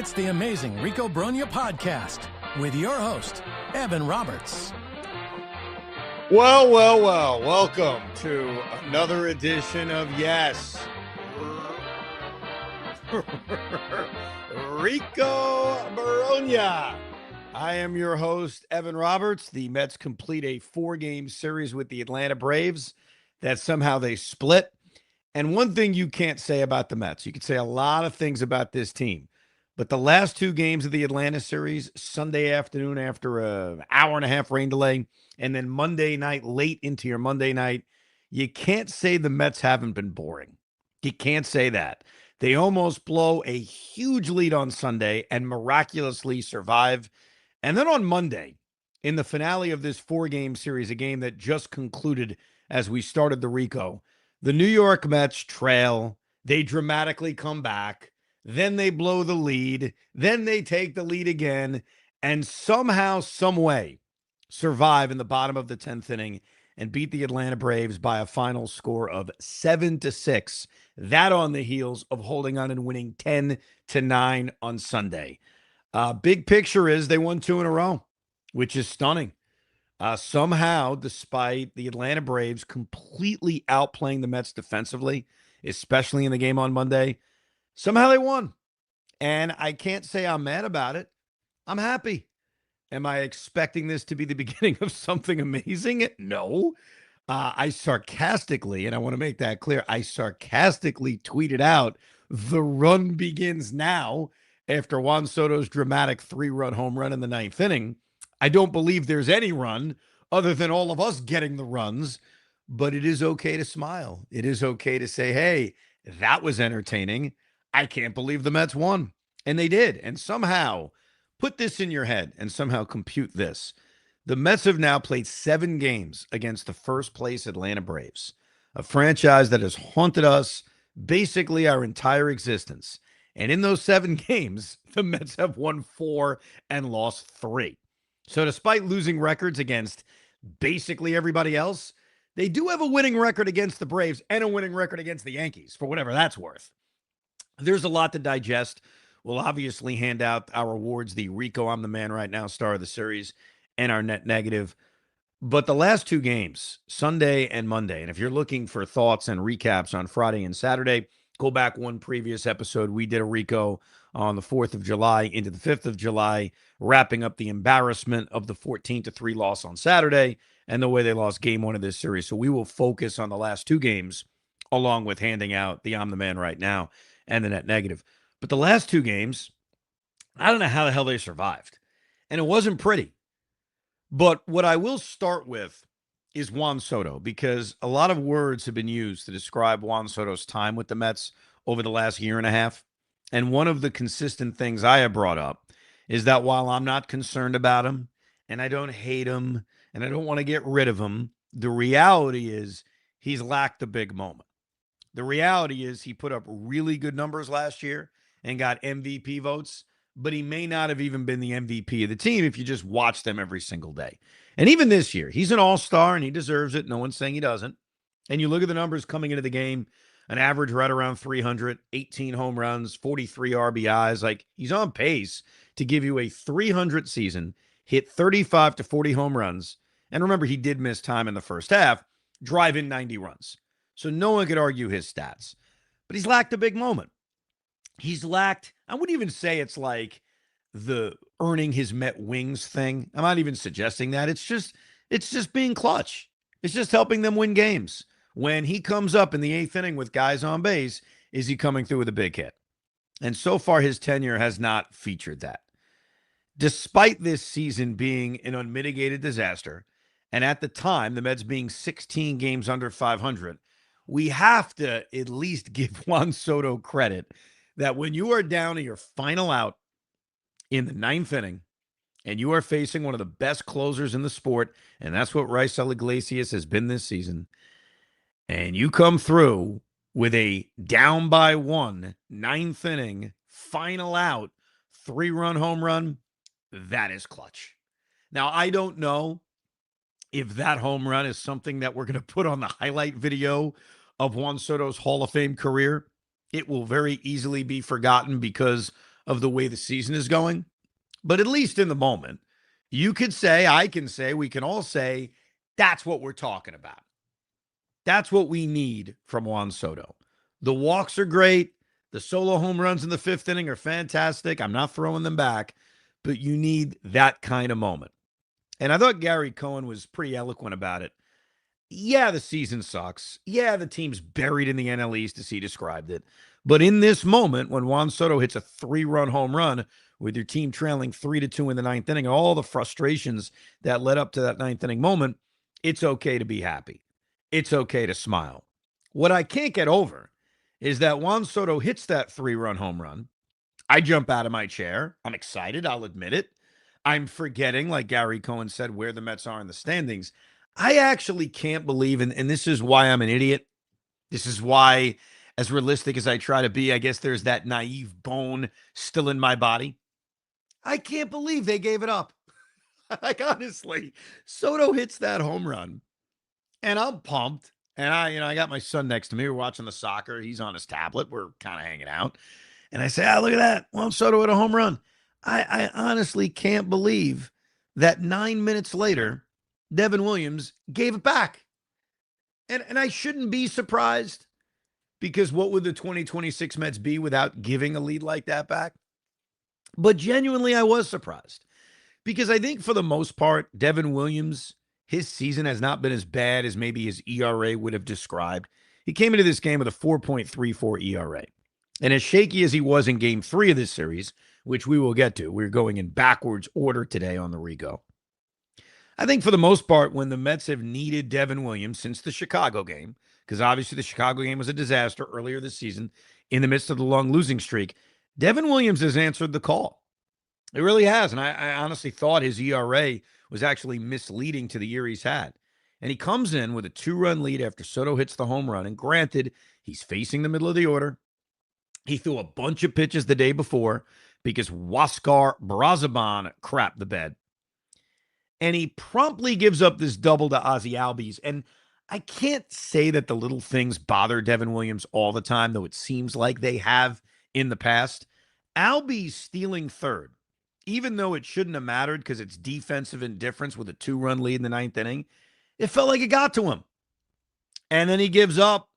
It's the amazing Rico Brogna podcast with your host, Evan Roberts. Well, welcome to another edition of Yes, Rico Brogna. I am your host, Evan Roberts. The Mets complete a 4-game series with the Atlanta Braves that somehow they split. And one thing you can't say about the Mets, you could say a lot of things about this team, but the last 2 games of the Atlanta series, Sunday afternoon after an hour and a half rain delay, and then Monday night, late into your Monday night, you can't say the Mets haven't been boring. You can't say that. They almost blow a huge lead on Sunday and miraculously survive. And then on Monday, in the finale of this 4-game series, a game that just concluded as we started the Rico, the New York Mets trail. They dramatically come back. Then they blow the lead. Then they take the lead again and somehow, some way survive in the bottom of the 10th inning and beat the Atlanta Braves by a final score of 7-6. That on the heels of holding on and winning 10-9 on Sunday. Big picture is they won 2 in a row, which is stunning. Somehow, despite the Atlanta Braves completely outplaying the Mets defensively, especially in the game on Monday, somehow they won. And I can't say I'm mad about it. I'm happy. Am I expecting this to be the beginning of something amazing? No. I sarcastically, and I want to make that clear, I sarcastically tweeted out, the run begins now after Juan Soto's dramatic 3-run home run in the 9th inning. I don't believe there's any run other than all of us getting the runs, but it is okay to smile. It is okay to say, hey, that was entertaining. I can't believe the Mets won. And they did. And somehow, put this in your head and somehow compute this. The Mets have now played 7 games against the first place Atlanta Braves, a franchise that has haunted us basically our entire existence. And in those 7 games, the Mets have won 4 and lost 3. So despite losing records against basically everybody else, they do have a winning record against the Braves and a winning record against the Yankees, for whatever that's worth. There's a lot to digest. We'll obviously hand out our awards, the Rico, I'm the Man Right Now star of the series, and our net negative. But the last 2 games, Sunday and Monday, and if you're looking for thoughts and recaps on Friday and Saturday, go back one previous episode. We did a Rico on the 4th of July into the 5th of July, wrapping up the embarrassment of the 14-3 loss on Saturday and the way they lost game 1 of this series. So we will focus on the last 2 games, along with handing out the I'm the Man Right Now and the net negative. But the last 2 games, I don't know how the hell they survived. And it wasn't pretty. But what I will start with is Juan Soto, because a lot of words have been used to describe Juan Soto's time with the Mets over the last year and a half. And one of the consistent things I have brought up is that while I'm not concerned about him and I don't hate him and I don't want to get rid of him, the reality is he's lacked a big moment. The reality is he put up really good numbers last year and got MVP votes, but he may not have even been the MVP of the team if you just watch them every single day. And even this year, he's an all-star and he deserves it. No one's saying he doesn't. And you look at the numbers coming into the game, an average right around 300, 18 home runs, 43 RBIs. Like, he's on pace to give you a 300 season, hit 35 to 40 home runs. And remember, he did miss time in the first half, drive in 90 runs. So no one could argue his stats. But he's lacked a big moment. He's lacked, I wouldn't even say it's like the earning his Met wings thing. I'm not even suggesting that. It's just being clutch. It's just helping them win games. When he comes up in the 8th inning with guys on base, is he coming through with a big hit? And so far, his tenure has not featured that. Despite this season being an unmitigated disaster, and at the time, the Mets being 16 games under 500, we have to at least give Juan Soto credit that when you are down to your final out in the 9th inning, and you are facing one of the best closers in the sport, and that's what Raisel Iglesias has been this season, and you come through with a down by 1, 9th inning, final out, 3-run home run, that is clutch. Now, I don't know if that home run is something that we're going to put on the highlight video of Juan Soto's Hall of Fame career. It will very easily be forgotten because of the way the season is going. But at least in the moment, you could say, I can say, we can all say, that's what we're talking about. That's what we need from Juan Soto. The walks are great. The solo home runs in the fifth inning are fantastic. I'm not throwing them back, but you need that kind of moment. And I thought Gary Cohen was pretty eloquent about it. Yeah, the season sucks. Yeah, the team's buried in the NL East, as he described it. But in this moment, when Juan Soto hits a 3-run home run with your team trailing 3-2 in the ninth inning, all the frustrations that led up to that ninth inning moment, it's okay to be happy. It's okay to smile. What I can't get over is that Juan Soto hits that 3-run home run. I jump out of my chair. I'm excited. I'll admit it. I'm forgetting, like Gary Cohen said, where the Mets are in the standings. I actually can't believe, and this is why I'm an idiot. This is why, as realistic as I try to be, I guess there's that naive bone still in my body. I can't believe they gave it up. Like, honestly, Soto hits that home run, and I'm pumped. And I got my son next to me. We're watching the soccer. He's on his tablet. We're kind of hanging out. And I say, look at that. Juan Soto hit a home run. I honestly can't believe that 9 minutes later, Devin Williams gave it back. And I shouldn't be surprised, because what would the 2026 Mets be without giving a lead like that back? But genuinely, I was surprised, because I think for the most part, Devin Williams, his season has not been as bad as maybe his ERA would have described. He came into this game with a 4.34 ERA. And as shaky as he was in game 3 of this series, which we will get to, we're going in backwards order today on the Rico. I think for the most part, when the Mets have needed Devin Williams since the Chicago game, because obviously the Chicago game was a disaster earlier this season in the midst of the long losing streak, Devin Williams has answered the call. It really has. And I honestly thought his ERA was actually misleading to the year he's had. And he comes in with a 2-run lead after Soto hits the home run. And granted, he's facing the middle of the order. He threw a bunch of pitches the day before because Huascar Brazaban crapped the bed. And he promptly gives up this double to Ozzie Albies. And I can't say that the little things bother Devin Williams all the time, though it seems like they have in the past. Albies stealing third, even though it shouldn't have mattered because it's defensive indifference with a 2-run lead in the ninth inning, it felt like it got to him. And then he gives up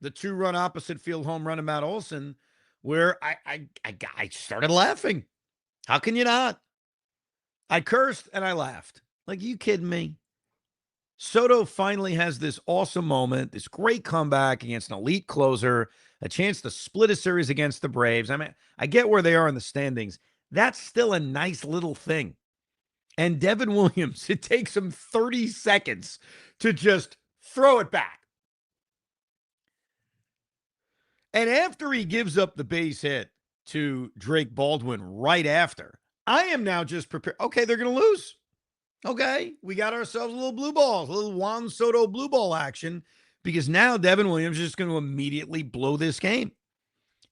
the 2-run opposite field home run to Matt Olson, where I started laughing. How can you not? I cursed and I laughed. Like, you kidding me? Soto finally has this awesome moment, this great comeback against an elite closer, a chance to split a series against the Braves. I mean, I get where they are in the standings. That's still a nice little thing. And Devin Williams, it takes him 30 seconds to just throw it back. And after he gives up the base hit to Drake Baldwin right after, I am now just prepared. Okay, they're going to lose. Okay, we got ourselves a little blue balls, a little Juan Soto blue ball action, because now Devin Williams is just going to immediately blow this game.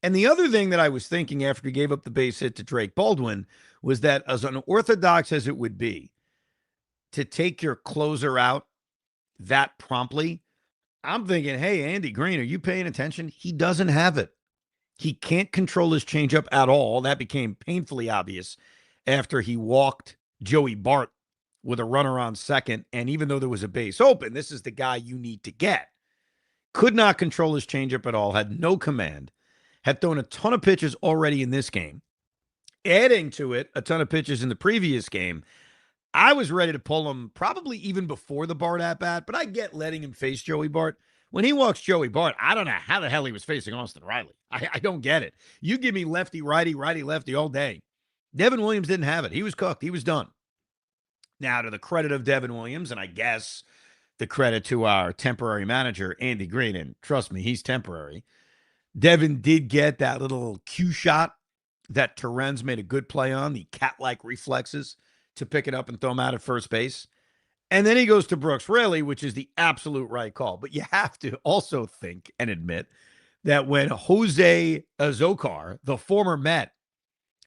And the other thing that I was thinking after he gave up the base hit to Drake Baldwin was that, as unorthodox as it would be to take your closer out that promptly, I'm thinking, hey, Andy Green, are you paying attention? He doesn't have it. He can't control his changeup at all. That became painfully obvious after he walked Joey Bart with a runner on second. And even though there was a base open, this is the guy you need to get. Could not control his changeup at all, had no command, had thrown a ton of pitches already in this game, adding to it a ton of pitches in the previous game. I was ready to pull him probably even before the Bart at-bat, but I get letting him face Joey Bart. When he walks Joey Bart, I don't know how the hell he was facing Austin Riley. I don't get it. You give me lefty, righty, righty, lefty all day. Devin Williams didn't have it. He was cooked. He was done. Now, to the credit of Devin Williams, and I guess the credit to our temporary manager, Andy Green, and trust me, he's temporary, Devin did get that little cue shot that Terrence made a good play on, the cat-like reflexes to pick it up and throw him out at first base. And then he goes to Brooks Raley, which is the absolute right call. But you have to also think and admit that when Jose Azocar, the former Met,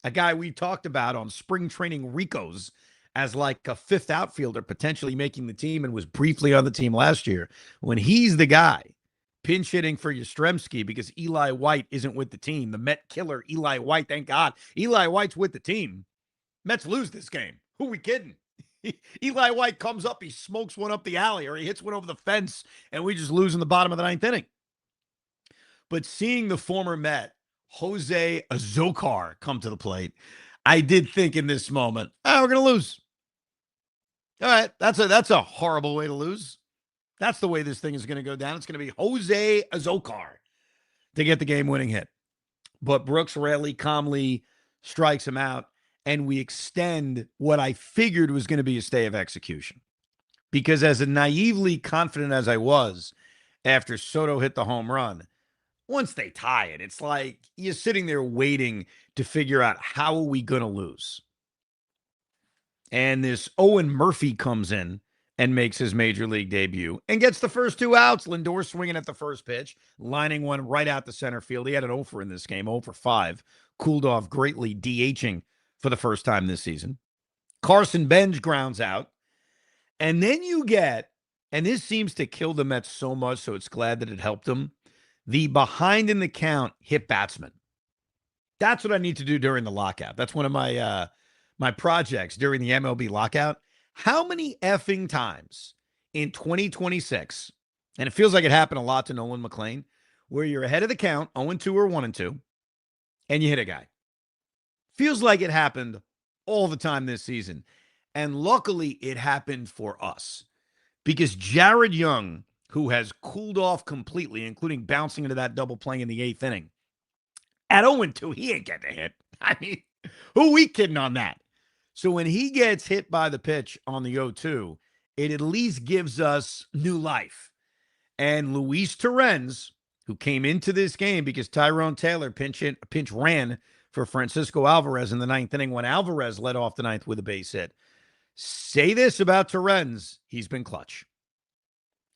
a guy we talked about on spring training Ricos as like a fifth outfielder potentially making the team and was briefly on the team last year, when he's the guy pinch hitting for Yastrzemski because Eli White isn't with the team. The Met killer, Eli White, thank God. Eli White's with the team. Mets lose this game. Who are we kidding? Eli White comes up, he smokes one up the alley, or he hits one over the fence, and we just lose in the bottom of the ninth inning. But seeing the former Met, Jose Azocar, come to the plate, I did think in this moment, we're going to lose. All right, that's a horrible way to lose. That's the way this thing is going to go down. It's going to be Jose Azocar to get the game-winning hit. But Brooks Raley calmly strikes him out, and we extend what I figured was going to be a stay of execution. Because as naively confident as I was after Soto hit the home run, once they tie it, it's like you're sitting there waiting to figure out how are we going to lose. And this Owen Murphy comes in and makes his major league debut and gets the first 2 outs. Lindor swinging at the first pitch, lining one right out to center field. He had an 0 for in this game, 0 for 5. Cooled off greatly, DHing for the first time this season. Carson Benge grounds out. And then you get, and this seems to kill the Mets so much, so it's glad that it helped them, the behind in the count hit batsman. That's what I need to do during the lockout. That's one of my my projects during the MLB lockout. How many effing times in 2026, and it feels like it happened a lot to Nolan McLean, where you're ahead of the count, 0-2 or 1-2, and you hit a guy? Feels like it happened all the time this season. And luckily, it happened for us. Because Jared Young, who has cooled off completely, including bouncing into that double play in the 8th inning, at 0-2, he ain't getting a hit. I mean, who are we kidding on that? So when he gets hit by the pitch on the 0-2, it at least gives us new life. And Luis Torrens, who came into this game because Tyrone Taylor pinch ran for Francisco Alvarez in the 9th inning when Alvarez led off the 9th with a base hit. Say this about Torrens, he's been clutch.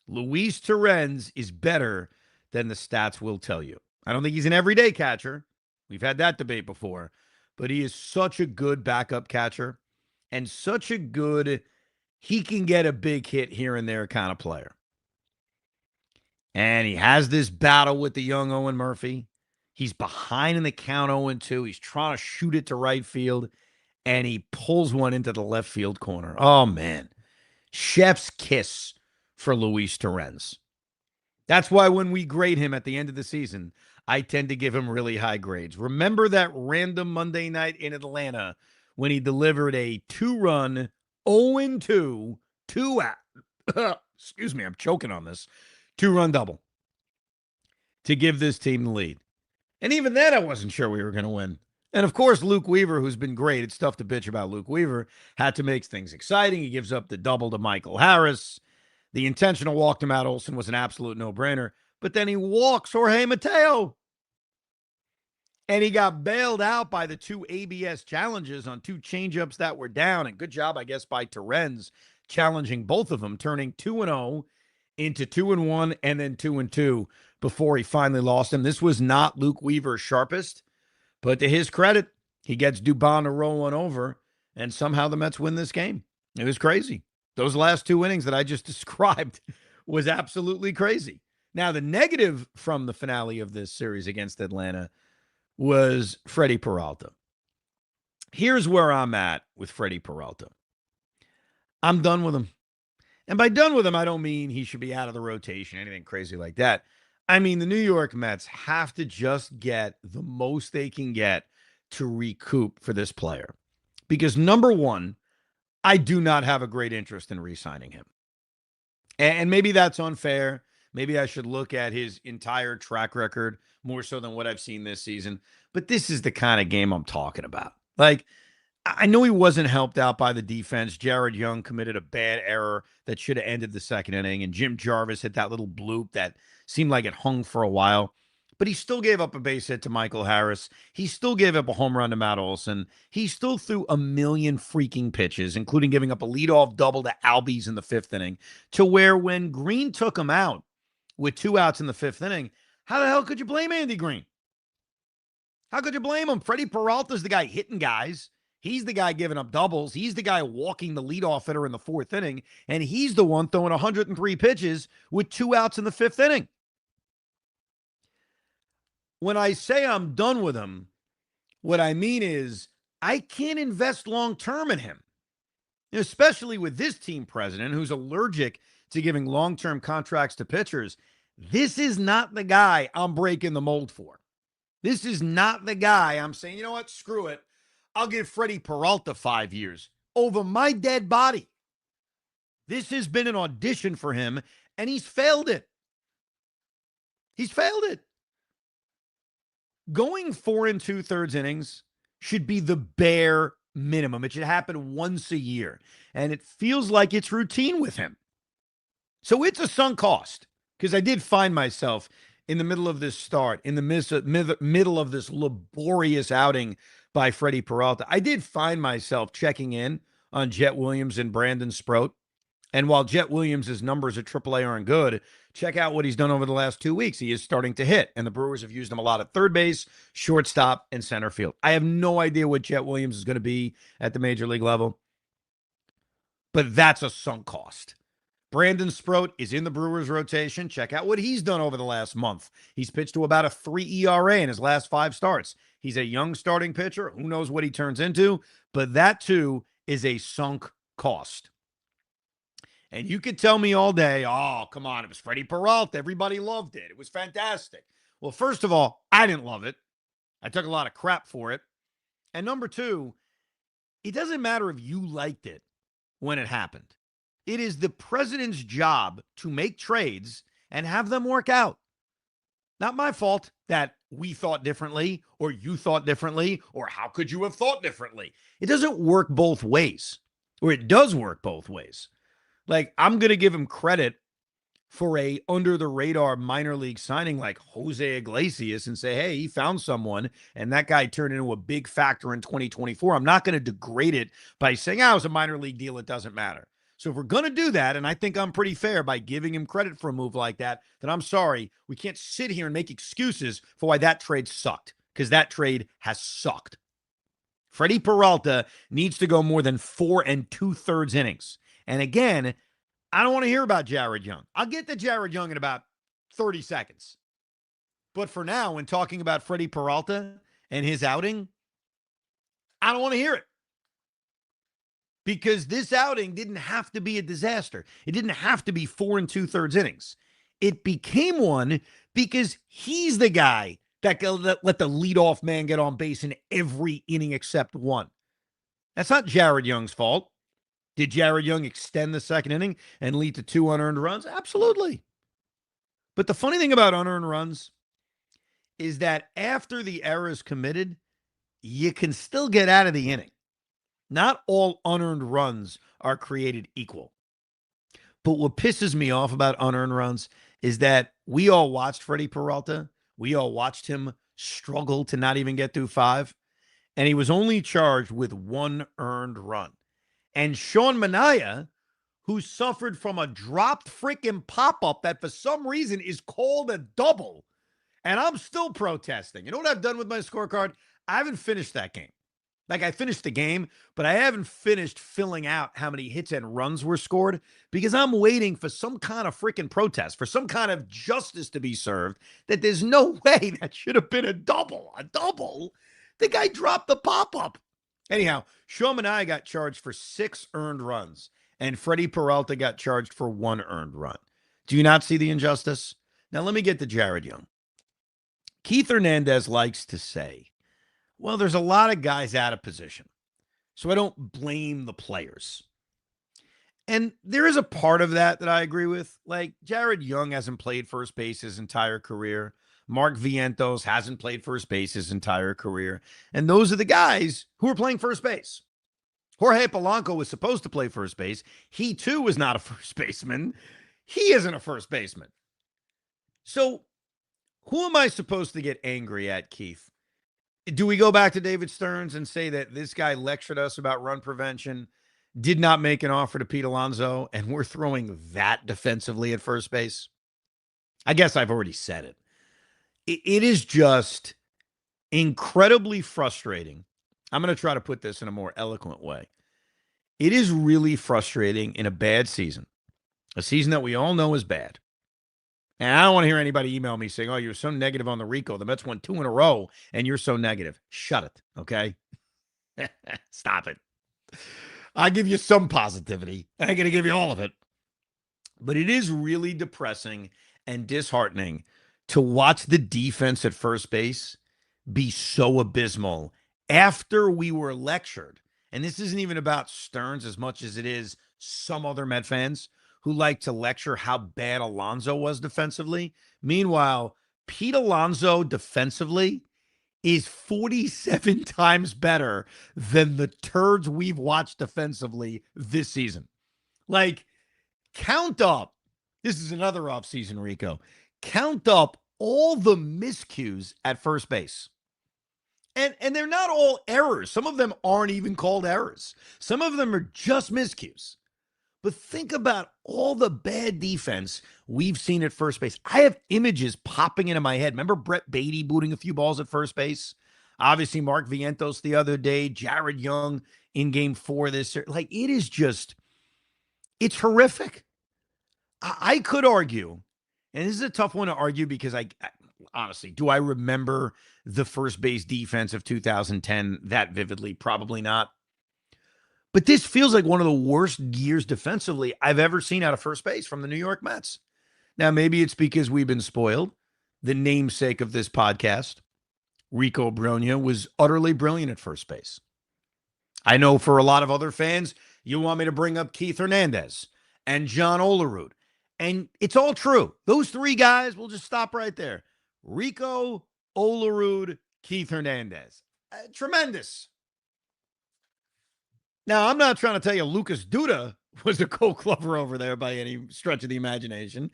Luis Torrens is better than the stats will tell you. I don't think he's an everyday catcher. We've had that debate before. But he is such a good backup catcher and such a good, he can get a big hit here and there kind of player. And he has this battle with the young Owen Murphy. He's behind in the count 0-2. He's trying to shoot it to right field, and he pulls one into the left field corner. Oh, man. Chef's kiss for Luis Torrens. That's why when we grade him at the end of the season, I tend to give him really high grades. Remember that random Monday night in Atlanta when he delivered a 2-run, 0-2, excuse me, I'm choking on this, 2-run double to give this team the lead. And even then, I wasn't sure we were going to win. And of course, Luke Weaver, who's been great, it's tough to bitch about Luke Weaver, had to make things exciting. He gives up the double to Michael Harris. The intentional walk to Matt Olson was an absolute no-brainer. But then he walks Jorge Mateo. And he got bailed out by the 2 ABS challenges on 2 changeups that were down. And good job, I guess, by Torrens challenging both of them, turning 2-0 into 2-1 and then 2-2 before he finally lost him. This was not Luke Weaver's sharpest, but to his credit, he gets Dubon to roll one over, and somehow the Mets win this game. It was crazy. Those last 2 innings that I just described was absolutely crazy. Now, the negative from the finale of this series against Atlanta was Freddy Peralta. Here's where I'm at with Freddy Peralta. I'm done with him. And by done with him, I don't mean he should be out of the rotation, anything crazy like that. I mean, the New York Mets have to just get the most they can get to recoup for this player. Because number one, I do not have a great interest in re-signing him. And maybe that's unfair. Maybe I should look at his entire track record more so than what I've seen this season. But this is the kind of game I'm talking about. Like, I know he wasn't helped out by the defense. Jared Young committed a bad error that should have ended the 2nd inning. And Jim Jarvis hit that little bloop that seemed like it hung for a while. But he still gave up a base hit to Michael Harris. He still gave up a home run to Matt Olson. He still threw a million freaking pitches, including giving up a leadoff double to Albies in the 5th inning, to where when Green took him out with 2 outs in the 5th inning, how the hell could you blame Andy Green? How could you blame him? Freddy Peralta's the guy hitting guys. He's the guy giving up doubles. He's the guy walking the leadoff hitter in the 4th inning, and he's the one throwing 103 pitches with 2 outs in the 5th inning. when I say I'm done with him, what I mean is I can't invest long term in him, especially with this team president who's allergic to giving long term contracts to pitchers. This is not the guy I'm breaking the mold for. This is not the guy I'm saying, you know what, screw it. I'll give Freddy Peralta 5 years over my dead body. This has been an audition for him, and he's failed it. He's failed it. Going 4 2/3 innings should be the bare minimum. It should happen once a year, and it feels like it's routine with him. So it's a sunk cost, because I did find myself in the middle of this start, in the middle of this laborious outing by Freddy Peralta. I did find myself checking in on Jet Williams and Brandon Sproat. And while Jet Williams' numbers at AAA aren't good, check out what he's done over the last 2 weeks. He is starting to hit, and the Brewers have used him a lot at third base, shortstop, and center field. I have no idea what Jet Williams is going to be at the major league level, but that's a sunk cost. Brandon Sproat is in the Brewers rotation. Check out what he's done over the last month. He's pitched to about a 3 ERA in his last 5 starts. He's a young starting pitcher. Who knows what he turns into? But that, too, is a sunk cost. And you could tell me all day, oh, come on, it was Freddy Peralta. Everybody loved it. It was fantastic. Well, first of all, I didn't love it. I took a lot of crap for it. And number two, it doesn't matter if you liked it when it happened. It is the president's job to make trades and have them work out. Not my fault that we thought differently or you thought differently or how could you have thought differently. It doesn't work both ways, or it does work both ways. Like, I'm going to give him credit for a under-the-radar minor league signing like Jose Iglesias and say, hey, he found someone, and that guy turned into a big factor in 2024. I'm not going to degrade it by saying, it was a minor league deal, it doesn't matter. So if we're going to do that, and I think I'm pretty fair by giving him credit for a move like that, then I'm sorry, we can't sit here and make excuses for why that trade sucked, because that trade has sucked. Freddy Peralta needs to go more than 4 2/3 innings. And again, I don't want to hear about Jared Young. I'll get to Jared Young in about 30 seconds. But for now, when talking about Freddy Peralta and his outing, I don't want to hear it. Because this outing didn't have to be a disaster. It didn't have to be 4 2/3 innings. It became one because he's the guy that let the leadoff man get on base in every inning except one. That's not Jared Young's fault. Did Jared Young extend the second inning and lead to 2 unearned runs? Absolutely. But the funny thing about unearned runs is that after the error is committed, you can still get out of the inning. Not all unearned runs are created equal. But what pisses me off about unearned runs is that we all watched Freddy Peralta. We all watched him struggle to not even get through 5. And he was only charged with 1 earned run. And Sean Manaea, who suffered from a dropped freaking pop-up that for some reason is called a double, and I'm still protesting. You know what I've done with my scorecard? I haven't finished that game. Like, I finished the game, but I haven't finished filling out how many hits and runs were scored because I'm waiting for some kind of freaking protest, for some kind of justice to be served, that there's no way that should have been a double. A double? The guy dropped the pop-up. Anyhow, Sean Manaea got charged for 6 earned runs, and Freddy Peralta got charged for 1 earned run. Do you not see the injustice? Now, let me get to Jared Young. Keith Hernandez likes to say, well, there's a lot of guys out of position, so I don't blame the players. And there is a part of that I agree with. Like, Jared Young hasn't played first base his entire career. Mark Vientos hasn't played first base his entire career. And those are the guys who are playing first base. Jorge Polanco was supposed to play first base. He, too, was not a first baseman. He isn't a first baseman. So who am I supposed to get angry at, Keith? Do we go back to David Stearns and say that this guy lectured us about run prevention, did not make an offer to Pete Alonso, and we're throwing that defensively at first base? I guess I've already said it. It is just incredibly frustrating. I'm going to try to put this in a more eloquent way. It is really frustrating in a bad season, a season that we all know is bad, And I don't want to hear anybody email me saying, oh, you're so negative on the Rico. The Mets won 2 in a row and you're so negative. Shut it, okay? Stop it. I give you some positivity. I ain't going to give you all of it. But it is really depressing and disheartening to watch the defense at first base be so abysmal after we were lectured. And this isn't even about Stearns as much as it is some other Met fans who like to lecture how bad Alonso was defensively. Meanwhile, Pete Alonso defensively is 47 times better than the turds we've watched defensively this season. Like, count up. This is another offseason, Rico. Count up all the miscues at first base. And they're not all errors. Some of them aren't even called errors. Some of them are just miscues. But think about all the bad defense we've seen at first base. I have images popping into my head. Remember Brett Beatty booting a few balls at first base? Obviously, Mark Vientos the other day, Jared Young in game 4 this year. Like, it is just, it's horrific. I could argue, and this is a tough one to argue because I honestly, do I remember the first base defense of 2010 that vividly? Probably not. But this feels like one of the worst years defensively I've ever seen out of first base from the New York Mets. Now, maybe it's because we've been spoiled. The namesake of this podcast, Rico Brogna, was utterly brilliant at first base. I know for a lot of other fans, you want me to bring up Keith Hernandez and John Olerud. And it's all true. Those 3 guys, we'll just stop right there. Rico, Olerud, Keith Hernandez. Tremendous. Now, I'm not trying to tell you Lucas Duda was the Gold Glover over there by any stretch of the imagination.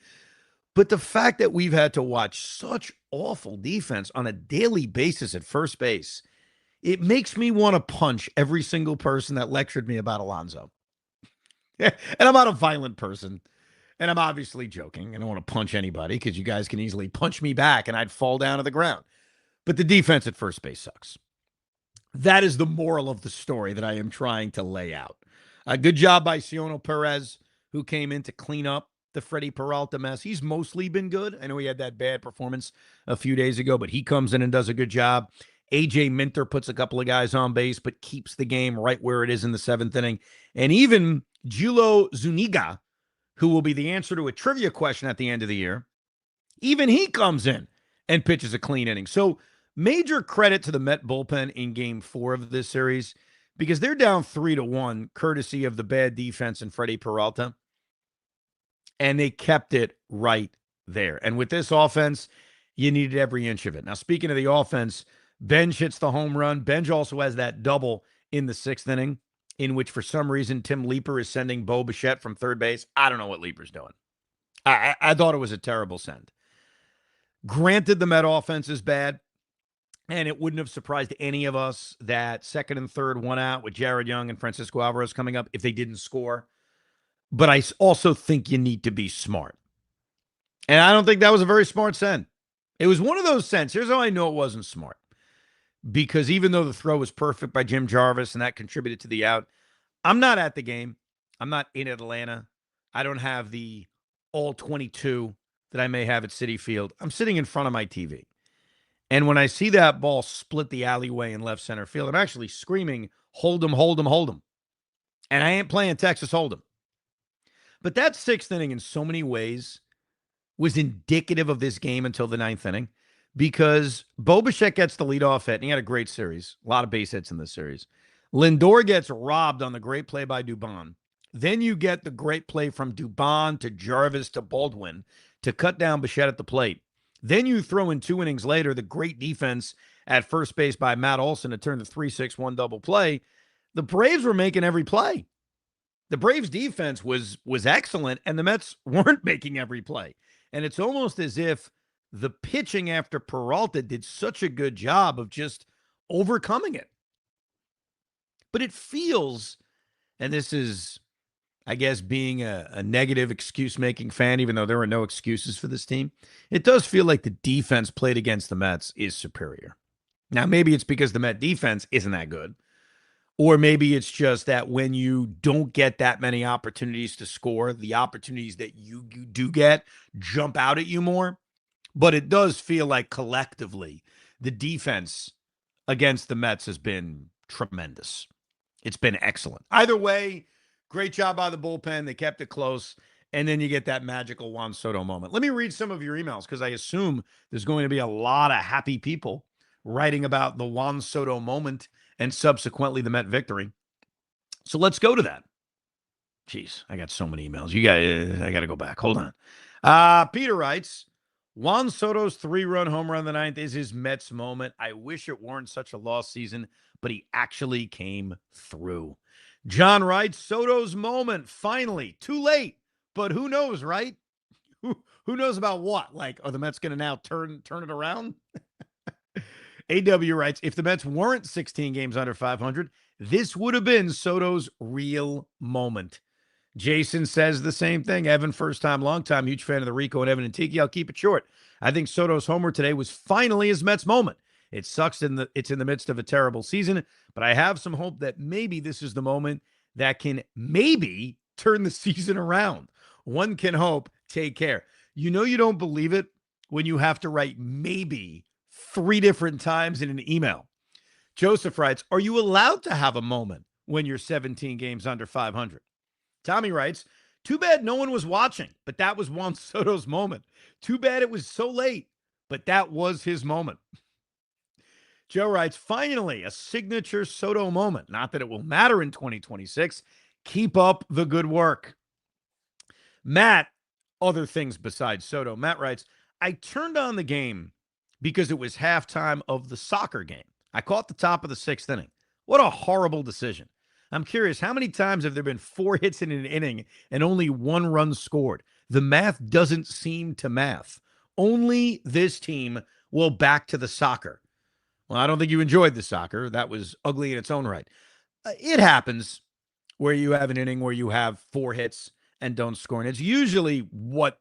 But the fact that we've had to watch such awful defense on a daily basis at first base, it makes me want to punch every single person that lectured me about Alonso. And I'm not a violent person. And I'm obviously joking. I don't want to punch anybody because you guys can easily punch me back and I'd fall down to the ground. But the defense at first base sucks. That is the moral of the story that I am trying to lay out. A good job by Cionel Perez, who came in to clean up the Freddy Peralta mess. He's mostly been good. I know he had that bad performance a few days ago, but he comes in and does a good job. AJ Minter puts a couple of guys on base, but keeps the game right where it is in the 7th inning. And even Gilo Zuniga, who will be the answer to a trivia question at the end of the year, even he comes in and pitches a clean inning. So major credit to the Met bullpen in game 4 of this series because they're down 3-1, courtesy of the bad defense and Freddy Peralta. And they kept it right there. And with this offense, you needed every inch of it. Now, speaking of the offense, Benge hits the home run. Benge also has that double in the 6th inning, in which for some reason Tim Leeper is sending Bo Bichette from third base. I don't know what Leeper's doing. I thought it was a terrible send. Granted, the Met offense is bad, and it wouldn't have surprised any of us that 2nd and 3rd one out with Jared Young and Francisco Alvarez coming up if they didn't score. But I also think you need to be smart. And I don't think that was a very smart send. It was one of those sends. Here's how I know it wasn't smart. Because even though the throw was perfect by Jim Jarvis and that contributed to the out, I'm not at the game. I'm not in Atlanta. I don't have the all 22 that I may have at Citi Field. I'm sitting in front of my TV. And when I see that ball split the alleyway in left center field, I'm actually screaming, hold him, hold him, hold him. And I ain't playing Texas Hold'em. But that 6th inning in so many ways was indicative of this game until the 9th inning because Bo Bichette gets the leadoff hit, and he had a great series. A lot of base hits in this series. Lindor gets robbed on the great play by Dubon. Then you get the great play from Dubon to Jarvis to Baldwin to cut down Bichette at the plate. Then you throw in 2 innings later the great defense at first base by Matt Olson to turn the 3-6-1 double play. The Braves were making every play. The Braves defense was excellent, and the Mets weren't making every play. And it's almost as if the pitching after Peralta did such a good job of just overcoming it. But it feels, and this is, I guess, being a negative excuse-making fan, even though there were no excuses for this team, it does feel like the defense played against the Mets is superior. Now, maybe it's because the Met defense isn't that good, Or maybe it's just that when you don't get that many opportunities to score, the opportunities that you do get jump out at you more. But it does feel like collectively the defense against the Mets has been tremendous. It's been excellent. Either way, great job by the bullpen. They kept it close. And then you get that magical Juan Soto moment. Let me read some of your emails because I assume there's going to be a lot of happy people writing about the Juan Soto moment and subsequently the Met victory. So let's go to that. Jeez, I got so many emails. I got to go back. Hold on. Peter writes, Juan Soto's 3-run home run in the ninth is his Mets moment. I wish it weren't such a lost season, but he actually came through. John writes, Soto's moment, finally, too late, but who knows, right? Who knows about what? Like, are the Mets going to now turn it around? AW writes, if the Mets weren't 16 games under 500, this would have been Soto's real moment. Jason says the same thing. Evan, first time, long time, huge fan of the Rico and Evan and Tiki. I'll keep it short. I think Soto's homer today was finally his Mets moment. It sucks it's in the midst of a terrible season, but I have some hope that maybe this is the moment that can maybe turn the season around. One can hope. Take care. You know you don't believe it when you have to write maybe 3 different times in an email. Joseph writes, are you allowed to have a moment when you're 17 games under 500? Tommy writes, too bad no one was watching, but that was Juan Soto's moment. Too bad it was so late, but that was his moment. Joe writes, finally, a signature Soto moment. Not that it will matter in 2026. Keep up the good work. Matt, other things besides Soto. Matt writes, I turned on the game because it was halftime of the soccer game. I caught the top of the 6th inning. What a horrible decision. I'm curious, how many times have there been 4 hits in an inning and only 1 run scored? The math doesn't seem to math. Only this team will back to the soccer. Well, I don't think you enjoyed the soccer. That was ugly in its own right. It happens where you have an inning where you have 4 hits and don't score. And it's usually what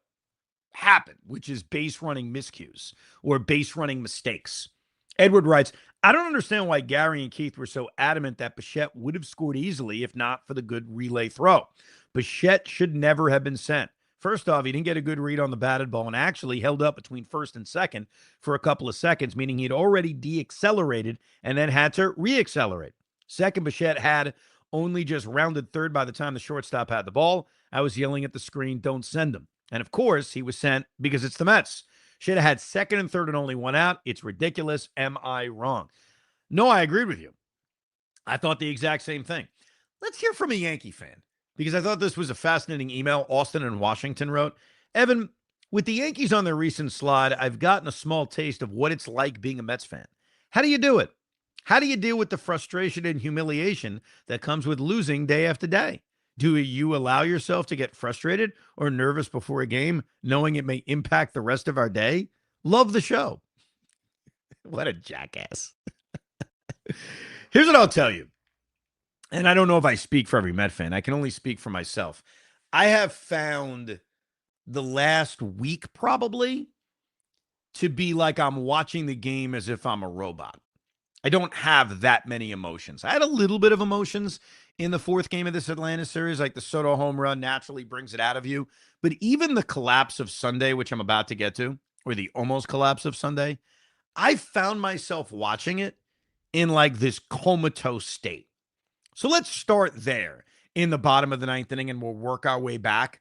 happened, which is base running miscues or base running mistakes. Edward writes, I don't understand why Gary and Keith were so adamant that Bichette would have scored easily if not for the good relay throw. Bichette should never have been sent. First off, he didn't get a good read on the batted ball and actually held up between first and second for a couple of seconds, meaning he'd already deaccelerated and then had to reaccelerate. Second, Bichette had only just rounded third by the time the shortstop had the ball. I was yelling at the screen, don't send him. And of course, he was sent because it's the Mets. Should have had second and third and only 1 out. It's ridiculous. Am I wrong? No, I agreed with you. I thought the exact same thing. Let's hear from a Yankee fan because I thought this was a fascinating email Austin in Washington wrote. Evan, with the Yankees on their recent slide, I've gotten a small taste of what it's like being a Mets fan. How do you do it? How do you deal with the frustration and humiliation that comes with losing day after day? Do you allow yourself to get frustrated or nervous before a game, knowing it may impact the rest of our day? Love the show. What a jackass. Here's what I'll tell you. And I don't know if I speak for every Met fan. I can only speak for myself. I have found the last week probably to be like I'm watching the game as if I'm a robot. I don't have that many emotions. I had a little bit of emotions in the 4th game of this Atlanta series, like the Soto home run naturally brings it out of you. But even the collapse of Sunday, which I'm about to get to, or the almost collapse of Sunday, I found myself watching it in like this comatose state. So let's start there in the bottom of the 9th inning, and we'll work our way back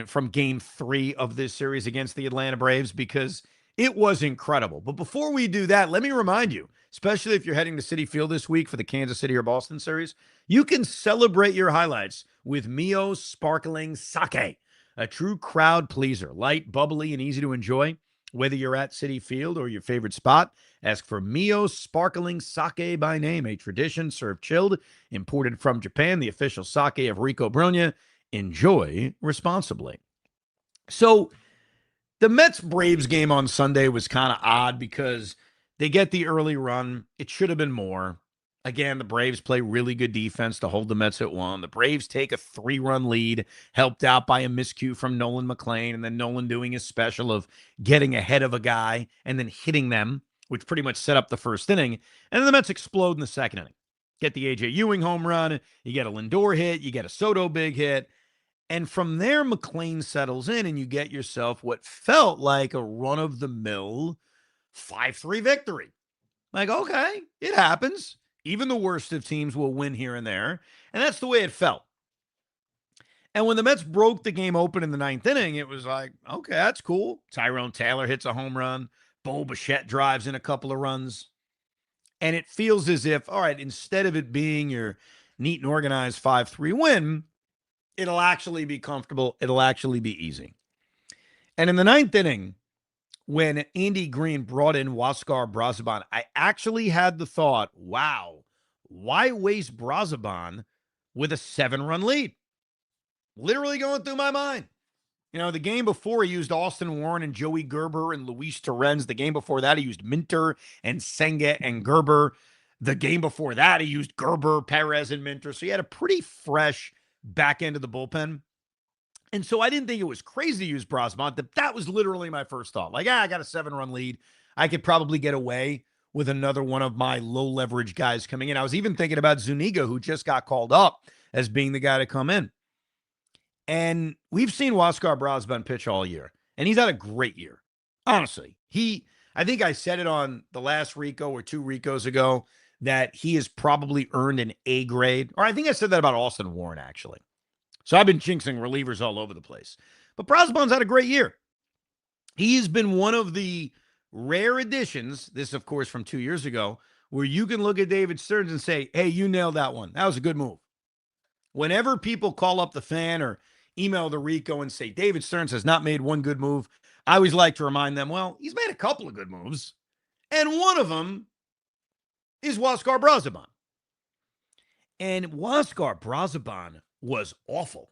from game 3 of this series against the Atlanta Braves because it was incredible. But before we do that, let me remind you, especially if you're heading to Citi Field this week for the Kansas City or Boston series, you can celebrate your highlights with Mio Sparkling Sake, a true crowd pleaser, light, bubbly, and easy to enjoy. Whether you're at Citi Field or your favorite spot, ask for Mio Sparkling Sake by name, a tradition served chilled, imported from Japan, the official sake of Rico Brogna. Enjoy responsibly. So the Mets-Braves game on Sunday was kind of odd because they get the early run. It should have been more. Again, the Braves play really good defense to hold the Mets at 1. The Braves take a 3-run lead, helped out by a miscue from Nolan McLean, and then Nolan doing his special of getting ahead of a guy and then hitting them, which pretty much set up the first inning. And then the Mets explode in the 2nd inning. Get the A.J. Ewing home run. You get a Lindor hit. You get a Soto big hit. And from there, McLean settles in, and you get yourself what felt like a run-of-the-mill 5-3 victory. Like, okay, it happens. Even the worst of teams will win here and there. And that's the way it felt. And when the Mets broke the game open in the ninth inning, it was like, okay, that's cool. Tyrone Taylor hits a home run. Bo Bichette drives in a couple of runs. And it feels as if, all right, instead of it being your neat and organized 5-3 win, it'll actually be comfortable. It'll actually be easy. And in the ninth inning, when Andy Green brought in Huascar Brazoban, I actually had the thought, wow, why waste Brazoban with a 7-run lead? Literally going through my mind. You know, the game before he used Austin Warren and Joey Gerber and Luis Torrens. The game before that, he used Minter and Senga and Gerber. The game before that, he used Gerber, Perez, and Minter. So he had a pretty fresh back end of the bullpen. And so I didn't think it was crazy to use Brazoban. That was literally my first thought. Like, I got a 7-run lead. I could probably get away with another one of my low leverage guys coming in. I was even thinking about Zuniga, who just got called up as being the guy to come in. And we've seen Huascar Brazoban pitch all year, and he's had a great year. Honestly, I think I said it on the last Rico or 2 Ricos ago that he has probably earned an A grade. Or I think I said that about Austin Warren, actually. So I've been jinxing relievers all over the place. But Brazoban's had a great year. He has been one of the rare additions, this, of course, from 2 years ago, where you can look at David Stearns and say, hey, you nailed that one. That was a good move. Whenever people call up the Fan or email the Rico and say David Stearns has not made one good move, I always like to remind them, well, he's made a couple of good moves, and one of them is Huascar Brazoban. And Huascar Brazoban was awful.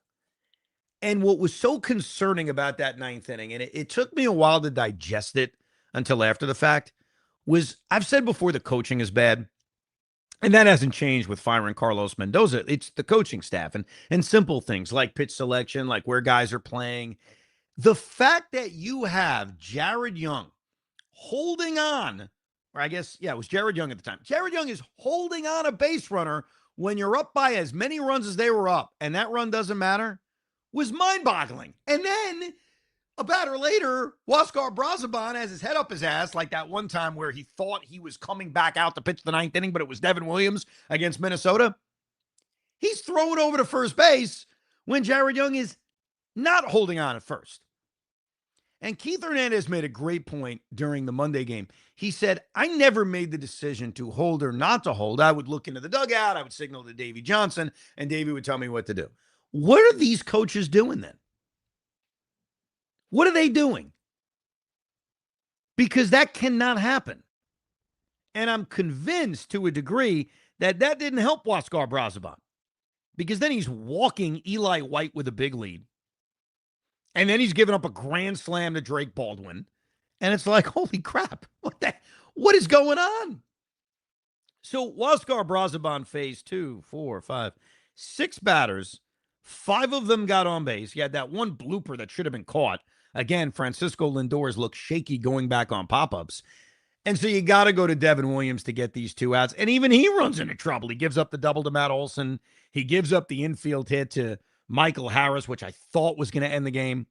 And what was so concerning about that ninth inning, and it took me a while to digest it until after the fact, was I've said before the coaching is bad. And that hasn't changed with firing Carlos Mendoza. It's the coaching staff and simple things like pitch selection, like where guys are playing. The fact that you have Jared Young holding on, or I guess, yeah, it was Jared Young at the time. Jared Young is holding on a base runner when you're up by as many runs as they were up, and that run doesn't matter, was mind-boggling. And then a batter later, Huascar Brazoban has his head up his ass, like that one time where he thought he was coming back out to pitch the ninth inning, but it was Devin Williams against Minnesota. He's throwing over to first base when Jared Young is not holding on at first. And Keith Hernandez made a great point during the Monday game. He said, I never made the decision to hold or not to hold. I would look into the dugout. I would signal to Davey Johnson, and Davey would tell me what to do. What are these coaches doing then? What are they doing? Because that cannot happen. And I'm convinced to a degree that didn't help Huascar Brazoban. Because then he's walking Eli White with a big lead. And then he's giving up a grand slam to Drake Baldwin. And it's like, holy crap, what is going on? So Huascar Brazoban phase 2, 4, 5, 6 batters. 5 of them got on base. You had that one blooper that should have been caught. Again, Francisco Lindor's look shaky going back on pop-ups. And so you got to go to Devin Williams to get these 2 outs. And even he runs into trouble. He gives up the double to Matt Olson. He gives up the infield hit to Michael Harris, which I thought was going to end the game.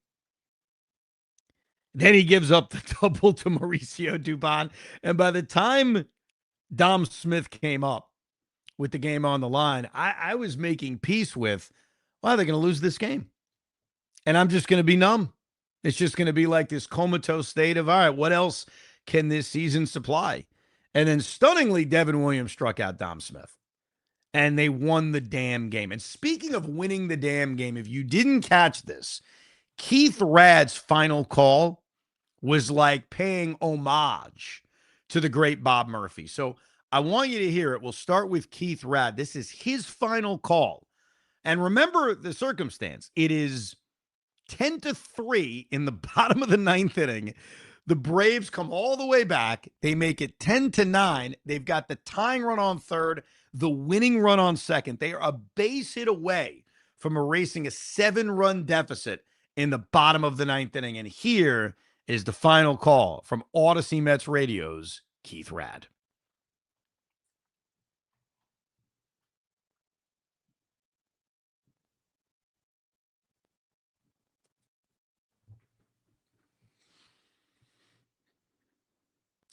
Then he gives up the double to Mauricio Dubon. And by the time Dom Smith came up with the game on the line, I was making peace with, well, they're going to lose this game. And I'm just going to be numb. It's just going to be like this comatose state of, all right, what else can this season supply? And then stunningly, Devin Williams struck out Dom Smith. And they won the damn game. And speaking of winning the damn game, if you didn't catch this, Keith Rad's final call was like paying homage to the great Bob Murphy. So I want you to hear it. We'll start with Keith Rad. This is his final call. And remember the circumstance. It is 10-3 in the bottom of the ninth inning. The Braves come all the way back. They make it 10-9. They've got the tying run on third, the winning run on second. They are a base hit away from erasing a 7-run deficit in the bottom of the ninth inning. And here is the final call from Odyssey Mets Radio's Keith Rad.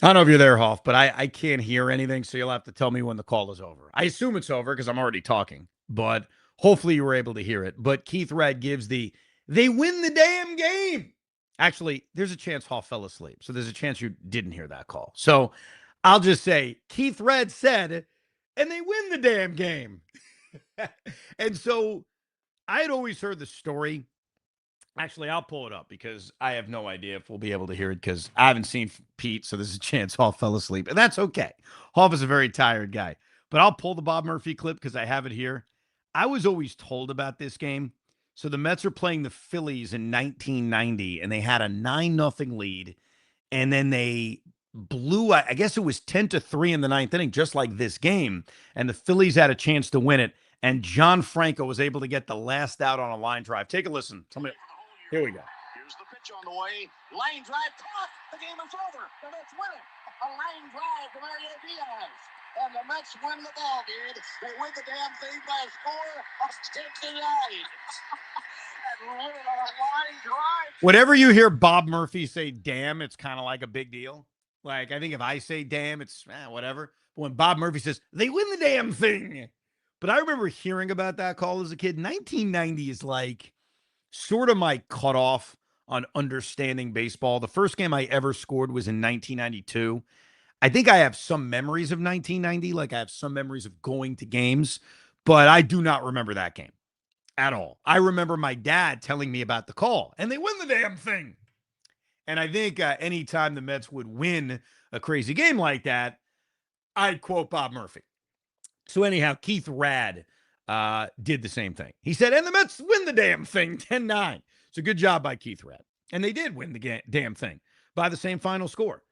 I don't know if you're there, Hoff, but I can't hear anything, so you'll have to tell me when the call is over. I assume it's over because I'm already talking, but hopefully you were able to hear it. But Keith Red gives they win the damn game. Actually, there's a chance Hoff fell asleep, so there's a chance you didn't hear that call. So I'll just say Keith Red said, and they win the damn game. And so I had always heard the story. Actually, I'll pull it up because I have no idea if we'll be able to hear it because I haven't seen Pete, so there's a chance Hoff fell asleep. And that's okay. Hoff is a very tired guy. But I'll pull the Bob Murphy clip because I have it here. I was always told about this game. So the Mets are playing the Phillies in 1990, and they had a 9-0 lead. And then they blew, I guess it was 10-3 in the ninth inning, just like this game. And the Phillies had a chance to win it. And John Franco was able to get the last out on a line drive. Take a listen. Here we go. Here's the pitch on the way. Line drive caught. The game is over. The Mets win it. A line drive to Mario Diaz. And the Mets win the ball game. They win the damn thing by a score of 6-9. Whenever you hear Bob Murphy say damn, it's kind of like a big deal. Like, I think if I say damn, it's whatever. But when Bob Murphy says, they win the damn thing. But I remember hearing about that call as a kid. 1990 is like sort of my cutoff on understanding baseball. The first game I ever scored was in 1992. I think I have some memories of 1990. Like, I have some memories of going to games, but I do not remember that game at all. I remember my dad telling me about the call, and they win the damn thing. And I think anytime the Mets would win a crazy game like that, I'd quote Bob Murphy. So anyhow, Keith Rad did the same thing. He said, and the Mets win the damn thing 10-9. So good job by Keith Rad. And they did win the damn thing by the same final score.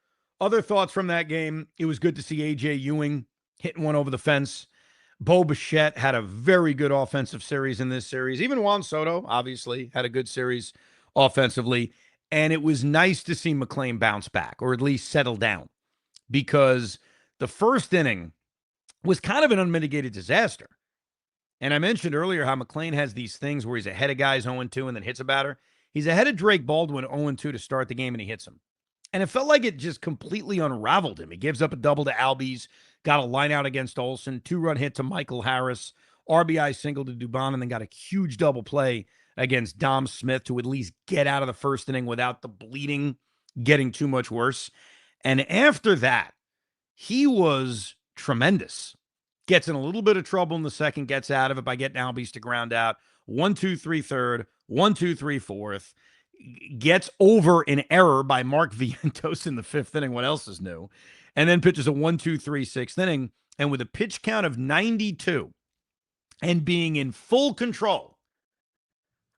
Other thoughts from that game, it was good to see A.J. Ewing hitting one over the fence. Bo Bichette had a very good offensive series in this series. Even Juan Soto, obviously, had a good series offensively. And it was nice to see McClain bounce back, or at least settle down, because the first inning was kind of an unmitigated disaster. And I mentioned earlier how McClain has these things where he's ahead of guys 0-2 and then hits a batter. He's ahead of Drake Baldwin 0-2 to start the game, and he hits him. And it felt like it just completely unraveled him. He gives up a double to Albies, got a line out against Olsen, 2-run hit to Michael Harris, RBI single to Dubon, and then got a huge double play against Dom Smith to at least get out of the first inning without the bleeding getting too much worse. And after that, he was tremendous. Gets in a little bit of trouble in the second, gets out of it by getting Albies to ground out. 1-2-3 third, 1-2-3 fourth. Gets over an error by Mark Vientos in the fifth inning. What else is new? And then pitches a 1-2-3 sixth inning. And with a pitch count of 92 and being in full control,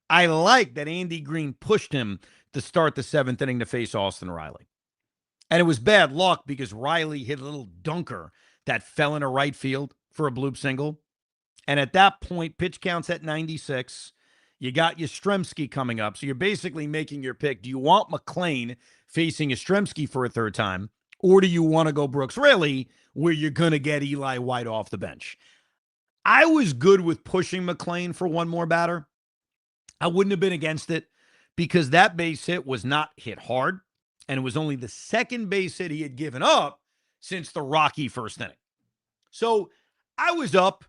I like that Andy Green pushed him to start the seventh inning to face Austin Riley. And it was bad luck because Riley hit a little dunker that fell into right field for a bloop single. And at that point, pitch counts at 96. You got Yastrzemski coming up. So you're basically making your pick. Do you want McClain facing Yastrzemski for a third time? Or do you want to go Brooks Raley, where you're going to get Eli White off the bench? I was good with pushing McClain for one more batter. I wouldn't have been against it because that base hit was not hit hard. And it was only the second base hit he had given up since the rocky first inning. So I was up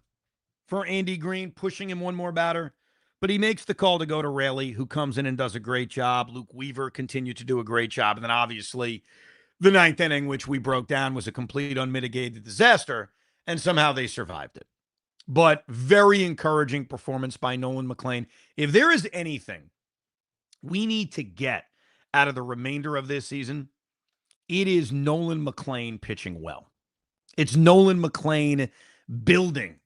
for Andy Green pushing him one more batter, but he makes the call to go to Raley, who comes in and does a great job. Luke Weaver continued to do a great job. And then obviously the ninth inning, which we broke down, was a complete unmitigated disaster, and somehow they survived it. But very encouraging performance by Nolan McClain. If there is anything we need to get out of the remainder of this season, it is Nolan McClain pitching well. It's Nolan McClain building.